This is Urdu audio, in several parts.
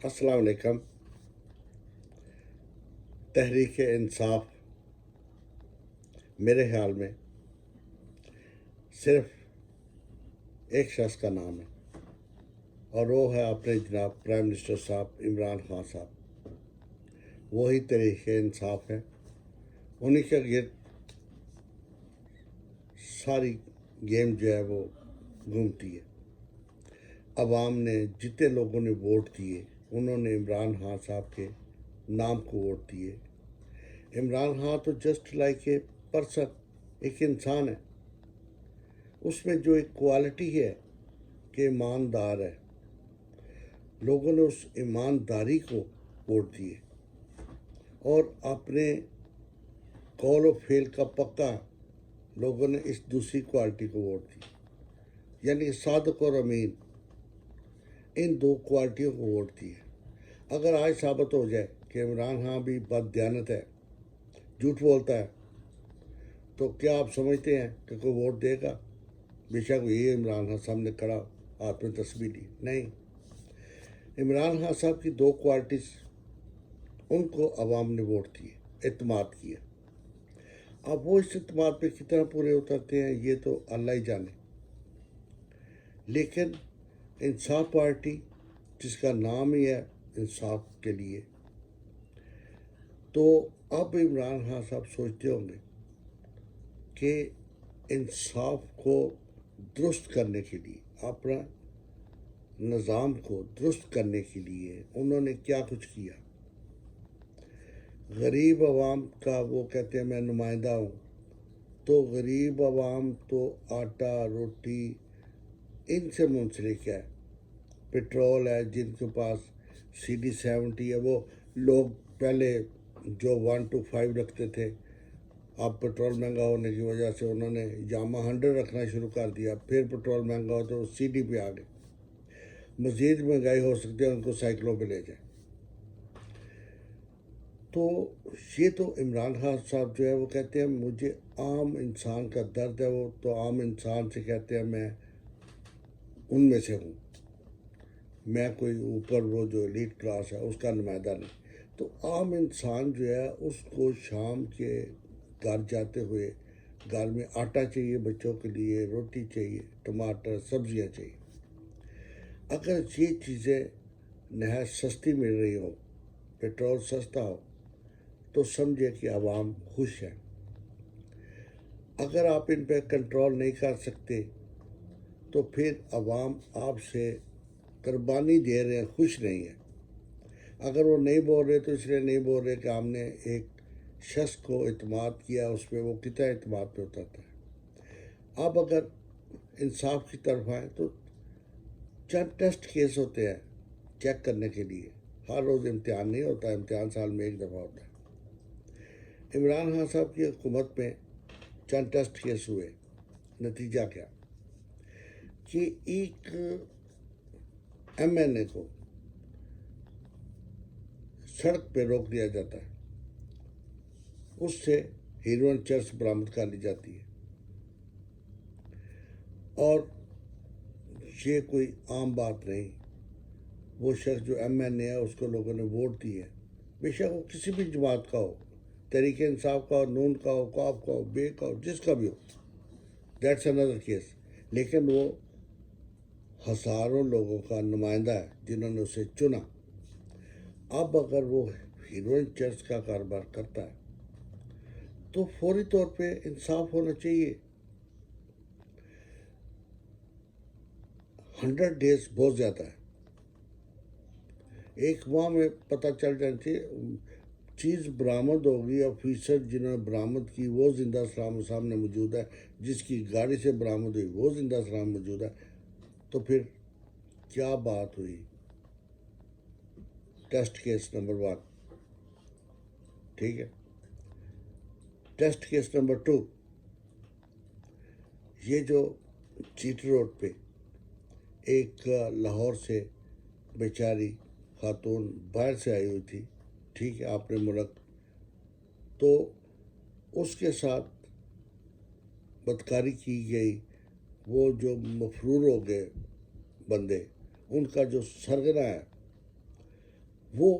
السلام علیکم۔ تحریک انصاف میرے خیال میں صرف ایک شخص کا نام ہے اور وہ ہے اپنے جناب پرائم منسٹر صاحب عمران خان صاحب۔ وہی تحریک انصاف ہے، انہی کے گرد ساری گیم جو ہے وہ گھومتی ہے۔ عوام نے جتنے لوگوں نے ووٹ دیے انہوں نے عمران خان صاحب کے نام کو ووٹ دیے۔ عمران خان تو جسٹ لائک اے پرسن، ایک انسان ہے، اس میں جو ایک کوالٹی ہے کہ ایماندار ہے، لوگوں نے اس ایمانداری کو ووٹ دیے اور اپنے قول و فعل کا پکا لوگوں نے اس دوسری کوالٹی کو ووٹ دی، یعنی صادق اور امین، ان دو کوالٹیوں کو ووٹ دیے۔ اگر آج ثابت ہو جائے کہ عمران خان بھی بد دیانت ہے، جھوٹ بولتا ہے، تو کیا آپ سمجھتے ہیں کہ کوئی ووٹ دے گا؟ بے شک یہ عمران خان سامنے کھڑا ہاتھ میں تسبیح لی، نہیں۔ عمران خان صاحب کی دو کوالٹیز، ان کو عوام نے ووٹ دیے، اعتماد کیا۔ اب وہ اس اعتماد پہ کتنا پورے اترتے ہیں یہ تو اللہ ہی جانے، لیکن انصاف پارٹی جس کا نام ہی ہے انصاف کے لیے، تو اب عمران خان صاحب سوچتے ہوں گے کہ انصاف کو درست کرنے کے لیے، اپنا نظام کو درست کرنے کے لیے انہوں نے کیا کچھ کیا۔ غریب عوام کا وہ کہتے ہیں میں نمائندہ ہوں، تو غریب عوام تو آٹا روٹی ان سے منسلک ہے، پٹرول ہے، جن کے پاس CD-70 ہے، وہ لوگ پہلے جو 1 to 5 رکھتے تھے، اب پٹرول مہنگا ہونے کی وجہ سے انہوں نے یاما 100 رکھنا شروع کر دیا، پھر پٹرول مہنگا ہو تو CD پہ آ گئے، مزید مہنگائی ہو سکتی ہے، ان کو سائیکلوں پہ لے جائیں۔ تو یہ تو عمران خان صاحب جو ہے وہ کہتے ہیں مجھے عام انسان کا درد ہے، وہ تو عام انسان سے کہتے ہیں میں ان میں سے ہوں، میں کوئی اوپر وہ جو ایلیٹ کلاس ہے اس کا نمائندہ نہیں۔ تو عام انسان جو ہے اس کو شام کے گھر جاتے ہوئے گھر میں آٹا چاہیے، بچوں کے لیے روٹی چاہیے، ٹماٹر سبزیاں چاہیے۔ اگر یہ چیزیں نہایت سستی مل رہی ہوں، پٹرول سستا ہو، تو سمجھے کہ عوام خوش ہے۔ اگر آپ ان پہ کنٹرول نہیں کر سکتے تو پھر عوام آپ سے قربانی دے رہے ہیں، خوش نہیں ہے۔ اگر وہ نہیں بول رہے تو اس لیے نہیں بول رہے کہ ہم نے ایک شخص کو اعتماد کیا، اس پہ وہ کتنا اعتماد پہ اترتا ہے۔ اب اگر انصاف کی طرف آئے تو چند ٹیسٹ کیس ہوتے ہیں چیک کرنے کے لیے، ہر روز امتحان نہیں ہوتا، امتحان سال میں ایک دفعہ ہوتا ہے۔ عمران خان صاحب کی حکومت میں چند ٹیسٹ کیس ہوئے، نتیجہ کیا کہ ایک MNA کو سڑک پہ روک دیا جاتا ہے، اس سے ہیروئن چرس برآمد کر لی جاتی ہے، اور یہ کوئی عام بات نہیں۔ وہ شخص جو MNA ہے اس کو لوگوں نے ووٹ دی ہے، بے شک وہ کسی بھی جماعت کا ہو، تحریک انصاف کا ہو، نون کا ہو، قاف کا ہو، بے کا ہو، جس کا بھی ہو، دیٹس another کیس، لیکن وہ ہزاروں لوگوں کا نمائندہ ہے جنہوں نے اسے چنا۔ اب اگر وہ ہیروئن چرچ کا کاروبار کرتا ہے تو فوری طور پہ انصاف ہونا چاہیے۔ 100 days بہت زیادہ ہے، ایک ماہ میں پتہ چل جانا چاہیے، چیز برآمد ہوگی، آفیسر جنہوں نے برآمد کی وہ زندہ سلامت سامنے موجود ہے، جس کی گاڑی سے برآمد ہوئی وہ زندہ سلامت موجود ہے، تو پھر کیا بات ہوئی؟ ٹیسٹ کیس نمبر 1، ٹھیک ہے۔ ٹیسٹ کیس نمبر 2، یہ جو چیٹ روڈ پہ ایک لاہور سے بیچاری خاتون باہر سے آئی ہوئی تھی، ٹھیک ہے، اپنے ملک، تو اس کے ساتھ بدکاری کی گئی، وہ جو مفرور ہو گئے بندے، ان کا جو سرغنہ ہے وہ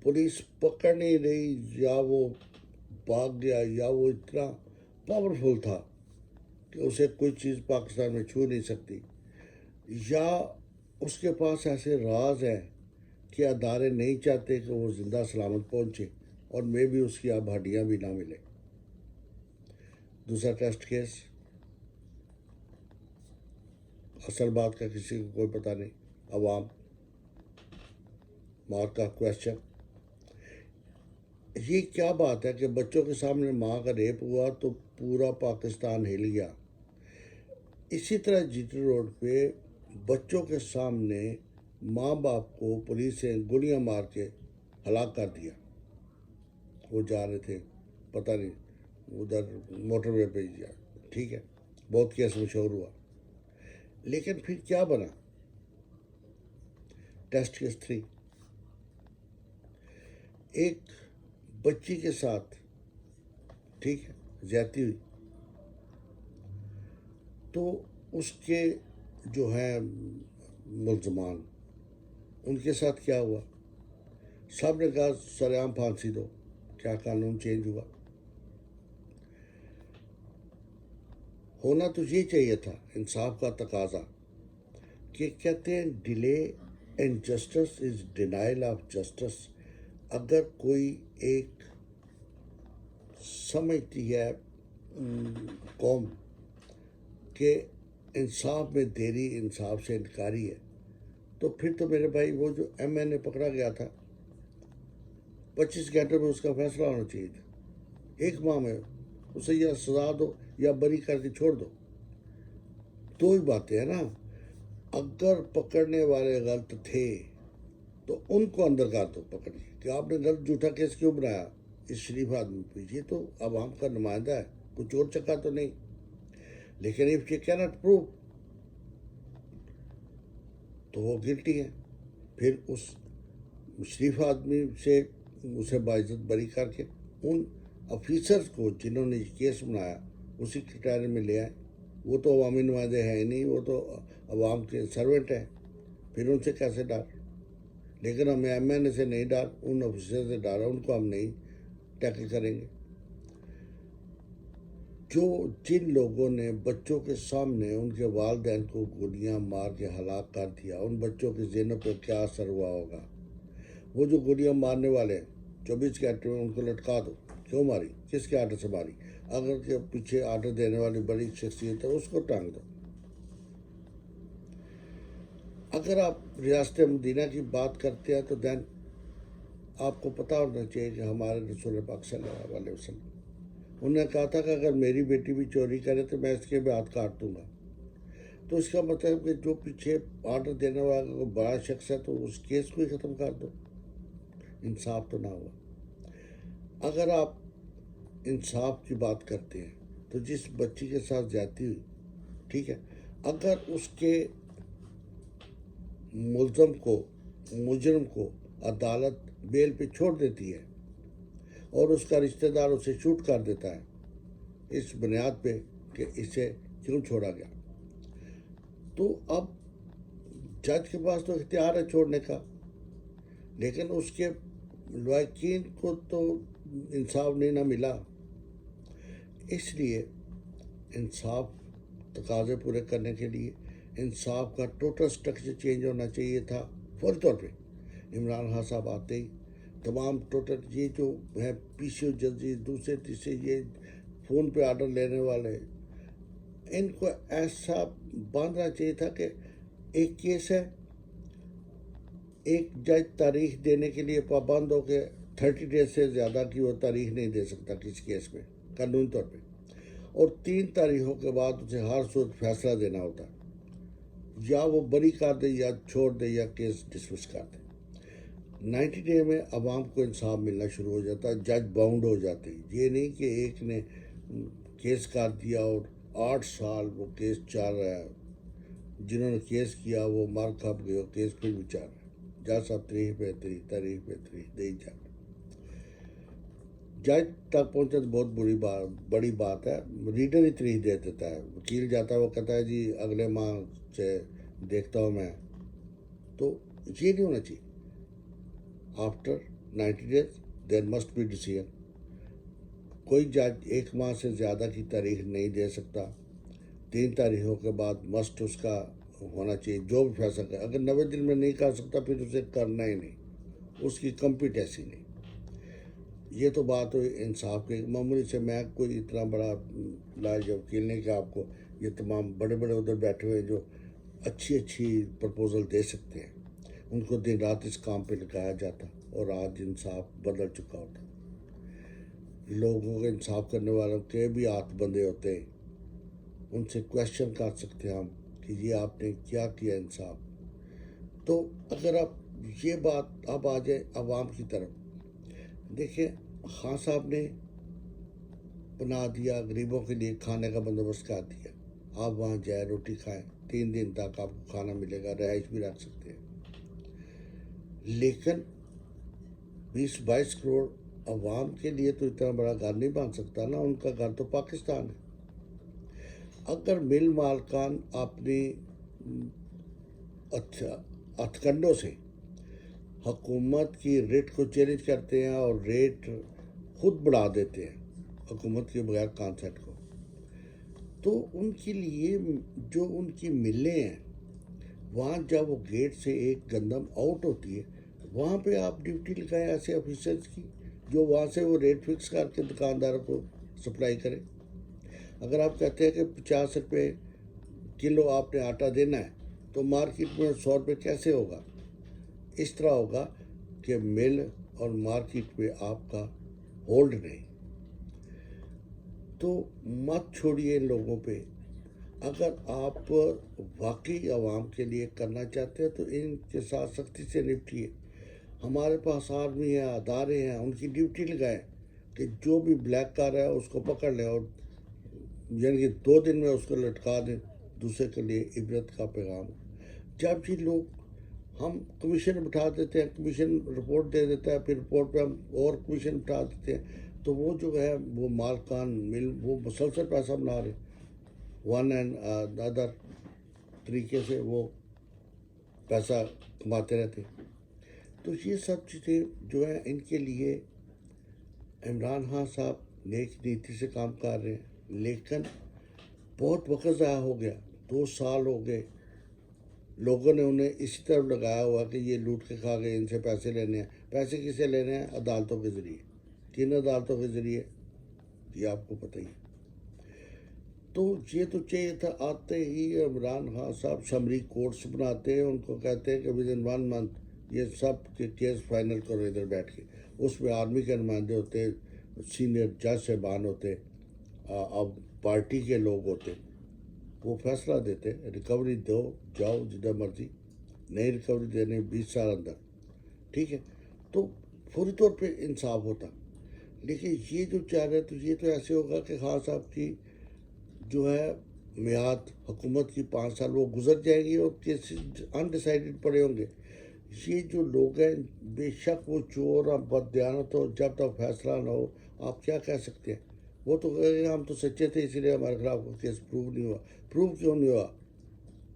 پولیس پکڑ نہیں رہی، یا وہ بھاگ گیا، یا وہ اتنا پاورفل تھا کہ اسے کوئی چیز پاکستان میں چھو نہیں سکتی، یا اس کے پاس ایسے راز ہیں کہ ادارے نہیں چاہتے کہ وہ زندہ سلامت پہنچے، اور میں بھی اس کی اب ہڈیاں بھی نہ ملے۔ دوسرا ٹیسٹ کیس، اصل بات کا کسی کو کوئی پتہ نہیں، عوام ماں کا کویشچن، یہ کیا بات ہے کہ بچوں کے سامنے ماں کا ریپ ہوا تو پورا پاکستان ہل گیا۔ اسی طرح جی ٹی روڈ پہ بچوں کے سامنے ماں باپ کو پولیس نے گولیاں مار کے ہلاک کر دیا۔ وہ جا رہے تھے، پتہ نہیں ادھر موٹر وے پہ جا، ٹھیک ہے، بہت کیس مشہور ہوا، لیکن پھر کیا بنا؟ ٹیسٹ کیس 3، ایک بچی کے ساتھ، ٹھیک ہے، زیادتی ہوئی، تو اس کے جو ہیں ملزمان، ان کے ساتھ کیا ہوا؟ سب نے کہا سرعام پھانسی دو۔ کیا قانون چینج ہوا؟ ہونا تو یہ چاہیے تھا، انصاف کا تقاضا، کہ کہتے ہیں delay and justice is denial of justice. اگر کوئی ایک سمجھتی ہے قوم کہ انصاف میں دیری انصاف سے انکاری ہے، تو پھر تو میرے بھائی وہ جو ایم این اے پکڑا گیا تھا 25 گھنٹے میں اس کا فیصلہ ہونا چاہیے تھا، ایک ماہ میں اسے یا سزا دو یا بری کر کے چھوڑ دو۔ دو ہی باتیں ہیں نا، اگر پکڑنے والے غلط تھے تو ان کو اندر کر دو پکڑ کے، کہ آپ نے غلط جھوٹا کیس کیوں بنایا اس شریف آدمی پہ، یہ تو عوام کا نمائندہ ہے، کوئی چور چکا تو نہیں، لیکن اف یو کینٹ پروو تو وہ گلٹی ہے۔ پھر اس شریف آدمی سے اسے باعزت بری کر کے ان آفیسرز کو جنہوں نے یہ کیس بنایا اسی کٹہرے میں لے آئے۔ وہ تو عوامی نمائندے ہیں نہیں، وہ تو عوام کے سرونٹ ہیں، پھر ان سے کیسے ڈر؟ لیکن ہمیں ایم این اے سے نہیں ڈر، ان آفیسر سے ڈر ہے، ان کو ہم نہیں ٹیکل کریں گے۔ جن لوگوں نے بچوں کے سامنے ان کے والدین کو گولیاں مار کے ہلاک کر دیا، ان بچوں کے ذہنوں پہ کیا اثر ہوا ہوگا؟ وہ جو گولیاں مارنے والے 24 گھنٹے میں ان کو لٹکا دو، کیوں ماری؟ کس کے آرڈر سے ماری؟ اگر کے پیچھے آرڈر دینے والی بڑی شخصیت ہے اس کو ٹانگ دو۔ اگر آپ ریاست مدینہ کی بات کرتے ہیں تو دین آپ کو پتہ ہونا چاہیے کہ ہمارے رسول پاک صلی اللہ علیہ وسلم انہوں نے کہا تھا کہ اگر میری بیٹی بھی چوری کرے تو میں اس کے بھی ہاتھ کاٹ دوں گا۔ تو اس کا مطلب کہ جو پیچھے آرڈر دینے والا کوئی بڑا شخص ہے تو اس کیس کو ہی ختم کر دو، انصاف تو نہ ہوا۔ اگر آپ انصاف کی بات کرتے ہیں تو جس بچی کے ساتھ زیادتی ہوئی، ٹھیک ہے، اگر اس کے مجرم کو عدالت بیل پہ چھوڑ دیتی ہے اور اس کا رشتہ دار اسے شوٹ کر دیتا ہے اس بنیاد پہ کہ اسے کیوں چھوڑا گیا، تو اب جج کے پاس تو اختیار ہے چھوڑنے کا، لیکن اس کے لواحقین کو تو انصاف نہیں نہ ملا۔ اس لیے انصاف تقاضے پورے کرنے کے لیے انصاف کا ٹوٹل سٹرکچر چینج ہونا چاہیے تھا فوری طور پہ۔ عمران خان صاحب آتے ہی تمام ٹوٹل یہ جو ہے پی سی او ججز دوسرے تیسرے یہ فون پہ آرڈر لینے والے، ان کو ایسا باندھنا چاہیے تھا کہ ایک کیس ہے، ایک جج تاریخ دینے کے لیے پابند ہو کے 30 ڈیز سے زیادہ کی وہ تاریخ نہیں دے سکتا کسی کیس میں قانونی طور پہ، اور 3 تاریخوں کے بعد اسے ہر صورت فیصلہ دینا ہوتا، یا وہ بری کر دے یا چھوڑ دے یا کیس ڈسمس کر دے۔ 90 ڈے میں عوام کو انصاف ملنا شروع ہو جاتا، جج باؤنڈ ہو جاتے، یہ نہیں کہ ایک نے کیس کر دیا اور 8 سال وہ کیس چل رہا ہے، جنہوں نے کیس کیا وہ مر کھپ گئے اور کیس پھر بھی چل رہا ہے، جج صاحب تاریخ پہ تاریخ دے جا رہے۔ جج تک پہنچے تو بہت بڑی بات ہے، ریڈر ہی تاریخ دے دیتا ہے، وکیل جاتا ہے وہ کہتا ہے جی اگلے ماہ سے دیکھتا ہوں میں، تو یہ نہیں ہونا چاہیے۔ After 90 days there must be decision. کوئی جج 1 ماہ سے زیادہ کی تاریخ نہیں دے سکتا. 3 تاریخوں کے بعد مسٹ اس کا ہونا چاہیے جو بھی فیصلہ کرے. اگر 90 دن میں نہیں کر سکتا پھر اسے کرنا ہی نہیں, اس کی کمپیٹنسی نہیں. یہ تو بات ہوئی انصاف کی. معمولی سے میں کوئی اتنا بڑا لاج وکیل نہیں کہ آپ کو یہ تمام بڑے بڑے ادھر بیٹھے ہوئے جو اچھی پرپوزل دے سکتے ہیں ان کو دن رات اس کام پہ لگایا جاتا اور آج انصاف بدل چکا ہوتا. لوگوں کو انصاف کرنے والوں کے بھی ہاتھ بندے ہوتے ہیں, ان سے کویشچن کر سکتے ہیں ہم کہ یہ آپ نے کیا کیا انصاف. تو اگر آپ یہ بات اب آ جائے عوام کی طرف, دیکھیں خان صاحب نے بنا دیا غریبوں کے لیے کھانے کا بندوبست کر دیا. آپ وہاں جائیں روٹی کھائیں, 3 دن تک آپ کو کھانا ملے گا, رہائش بھی رکھ سکتے ہیں. لیکن 20-22 کروڑ عوام کے لیے تو اتنا بڑا گھر نہیں بن سکتا نا, ان کا گھر تو پاکستان ہے. اگر مل مالکان اپنی ہتھکنڈوں سے حکومت کی ریٹ کو چیلنج کرتے ہیں اور ریٹ خود بڑھا دیتے ہیں حکومت کے بغیر کانسیپٹ کو, تو ان کے لیے جو ان کی ملیں ہیں وہاں جب وہ گیٹ سے ایک گندم آؤٹ ہوتی ہے وہاں پہ آپ ڈیوٹی لگائیں ایسے آفیسرز کی جو وہاں سے وہ ریٹ فکس کر کے دکانداروں کو سپلائی کرے. اگر آپ کہتے ہیں کہ 50 روپے کلو آپ نے آٹا دینا ہے تو مارکیٹ میں 100 روپے کیسے ہوگا؟ اس طرح ہوگا کہ مل اور مارکیٹ میں آپ کا ہولڈ نہیں. تو مت چھوڑیے ان لوگوں پہ. اگر آپ واقعی عوام کے لیے کرنا چاہتے ہیں تو ان کے ساتھ سختی سے نپٹیے. ہمارے پاس آرمی ہے, ادارے ہیں, ان کی ڈیوٹی لگائیں کہ جو بھی بلیک کر رہا ہے اس کو پکڑ لیں اور یعنی کہ 2 دن میں اس کو لٹکا دیں. دوسرے کے لیے عبرت کا پیغام. جب یہ لوگ ہم کمیشن بٹھا دیتے ہیں, کمیشن رپورٹ دے دیتا ہے, پھر رپورٹ پہ ہم اور کمیشن بٹھا دیتے ہیں, تو وہ جو ہے وہ مالکان مل وہ مسلسل پیسہ بنا رہے, ون اینڈ ادر طریقے سے وہ پیسہ کماتے رہتے. تو یہ سب چیزیں جو ہیں ان کے لیے عمران خان صاحب نیک نیتی سے کام کر رہے ہیں, لیکن بہت وقت ضائع ہو گیا. 2 سال ہو گئے لوگوں نے انہیں اسی طرف لگایا ہوا کہ یہ لوٹ کے کھا گئے, ان سے پیسے لینے ہیں. پیسے کسے لینے ہیں؟ عدالتوں کے ذریعے. کن عدالتوں کے ذریعے یہ آپ کو پتہ ہی ہے. تو یہ تو چاہیے تھا آتے ہی عمران خان صاحب سمری کورٹس بناتے ہیں, ان کو کہتے ہیں کہ ودن 1 month یہ سب کے کیس فائنل کرو ادھر بیٹھ کے. اس میں آرمی کے نمائندے ہوتے, سینئر جج صاحبان ہوتے, اب پارٹی کے لوگ ہوتے, وہ فیصلہ دیتے ریکوری دو جاؤ جدھر مرضی, نہیں ریکوری دینے 20 سال اندر, ٹھیک ہے, تو فوری طور پہ انصاف ہوتا. لیکن یہ جو چاہ رہے تو یہ تو ایسے ہوگا کہ خان صاحب کی جو ہے میعاد حکومت کی 5 سال وہ گزر جائے گی اور کیسز انڈیسائیڈڈ پڑے ہوں گے. یہ جو لوگ ہیں بے شک وہ چور اور بددیانت ہو, جب تک فیصلہ نہ ہو آپ کیا کہہ سکتے ہیں. وہ تو کہہ گے ہم تو سچے تھے اسی لیے ہمارے خلاف کیس پروو نہیں ہوا. پروو کیوں نہیں ہوا؟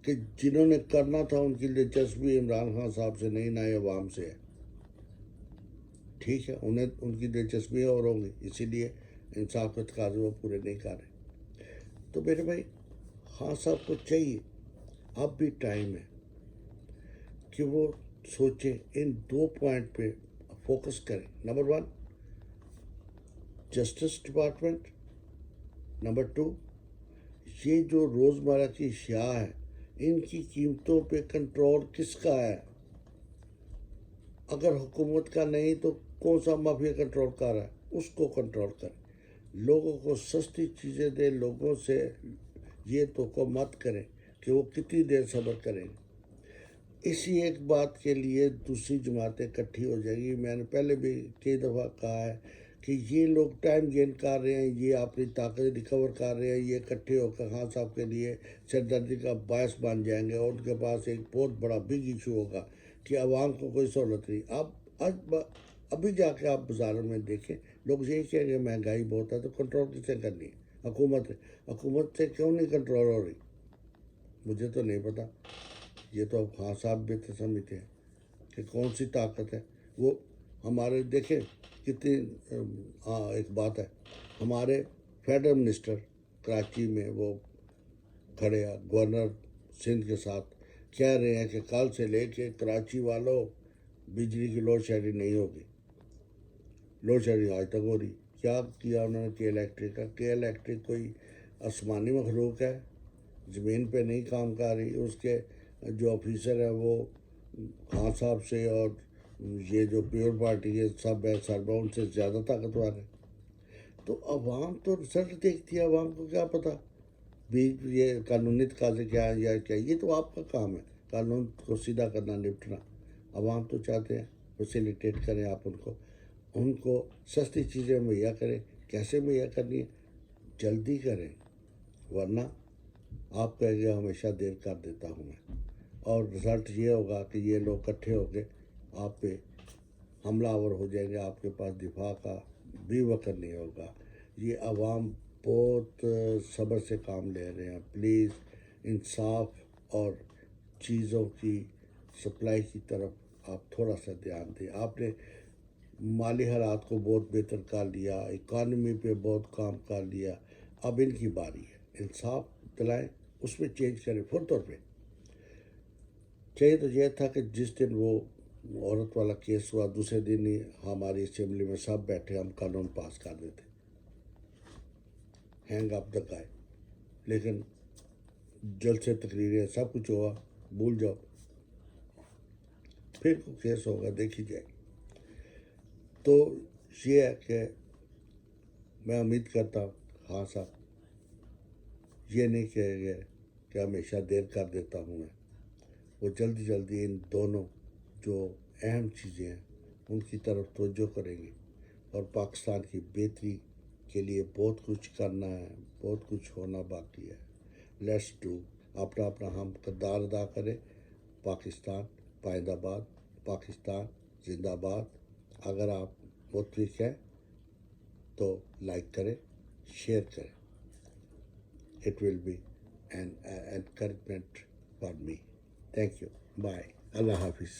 کہ جنہوں نے کرنا تھا ان کی دلچسپی عمران خان صاحب سے نہیں, نہ عوام سے ہے. ٹھیک ہے, انہیں ان کی دلچسپیاں اور ہوں گی, اسی لیے انصاف کے تقاضے وہ پورے نہیں کر رہے. تو میرے بھائی خان صاحب کو چاہیے اب بھی ٹائم ہے کہ وہ سوچیں, ان 2 پوائنٹ پہ فوکس کریں. نمبر 1 جسٹس ڈپارٹمنٹ, نمبر 2 یہ جو روزمرہ کی اشیاء ہے ان کی قیمتوں پہ کنٹرول کس کا ہے؟ اگر حکومت کا نہیں تو کون سا مافیا کنٹرول کر رہا ہے؟ اس کو کنٹرول کریں. لوگوں کو سستی چیزیں دیں, لوگوں سے یہ تو مت کریں کہ وہ کتنی دیر صبر کریں. اسی ایک بات کے لیے دوسری جماعتیں اکٹھی ہو جائیں گی. میں نے پہلے بھی کئی دفعہ کہا ہے کہ یہ لوگ ٹائم گین کر رہے ہیں, یہ اپنی طاقت ریکور کر رہے ہیں, یہ اکٹھے ہو کر خان صاحب کے لیے سردردی کا باعث بن جائیں گے, اور ان کے پاس ایک بہت بڑا بگ ایشو ہوگا کہ عوام کو کوئی سہولت نہیں. ابھی جا کے آپ بازاروں میں دیکھیں لوگ یہی کہیں گے مہنگائی بہت ہے, تو کنٹرول کس سے کرنی ہے؟ حکومت سے کیوں نہیں کنٹرول ہو رہی؟ مجھے تو نہیں پتا. یہ تو اب خان صاحب بھی تو سمجھتے ہیں کہ کون سی طاقت ہے. وہ ہمارے دیکھیں کتنی ایک بات ہے، ہمارے فیڈرل منسٹر کراچی میں وہ کھڑے ہیں گورنر سندھ کے ساتھ، کہہ رہے ہیں کہ کل سے لے کے کراچی والوں بجلی کی لوڈ شیڈنگ نہیں ہوگی. لوڈ شیڈنگ آج تک ہو رہی. کیا کیا انہوں نے کے الیکٹرک کا؟ کے الیکٹرک کوئی آسمانی مخلوق ہے، زمین پہ نہیں کام کر رہی. اس کے جو آفیسر ہے وہ خان صاحب سے اور یہ جو پیور پارٹی کے سب ہے سربراہ ان سے زیادہ طاقتور ہے. تو عوام تو رزلٹ دیکھتی ہے، عوام کو کیا پتہ بھی یہ قانونی تقاضے کیا ہیں یا کیا. یہ تو آپ کا کام ہے قانون کو سیدھا کرنا، نپٹنا. عوام تو چاہتے ہیں فیسیلیٹیٹ کریں آپ ان کو سستی چیزیں مہیا کریں. کیسے مہیا کرنی ہے؟ جلدی کریں، ورنہ آپ کہیں گے ہمیشہ دیر کر دیتا ہوں میں، اور رزلٹ یہ ہوگا کہ یہ لوگ اکٹھے ہو کے آپ پہ حملہ آور ہو جائیں گے. آپ کے پاس دفاع کا بھی وقت نہیں ہوگا. یہ عوام بہت صبر سے کام لے رہے ہیں. پلیز انصاف اور چیزوں کی سپلائی کی طرف آپ تھوڑا سا دھیان دیں. آپ نے مالی حالات کو بہت بہتر کر لیا، اکانومی پہ بہت کام کر لیا. اب ان کی باری ہے، انصاف دلائیں، اس میں چینج کریں فوری طور پہ. چاہیے تو یہ تھا کہ جس دن وہ عورت والا کیس ہوا دوسرے دن ہی ہماری اسمبلی میں سب بیٹھے ہم قانون پاس کر دیتے. ہینگ اپ دا گائے. لیکن جلسے تقریریں سب کچھ ہوا، بھول جاؤ. پھر کوئی کیس ہوگا دیکھی جائے گی. تو یہ ہے کہ میں امید کرتا ہوں ہاں صاحب یہ نہیں کہے گے کہ ہمیشہ دیر کر دیتا ہوں میں. وہ جلدی جلدی ان دونوں جو اہم چیزیں ہیں ان کی طرف توجہ کریں گے، اور پاکستان کی بہتری کے لیے بہت کچھ کرنا ہے، بہت کچھ ہونا باقی ہے. Let's do. اپنا اپنا ہم کردار ادا کریں. پاکستان پائندہ باد، پاکستان زندہ باد. اگر آپ متفق ہیں تو لائک کریں، شیئر کریں. It will be an encouragement for me. Thank you. Bye. Allah Hafiz.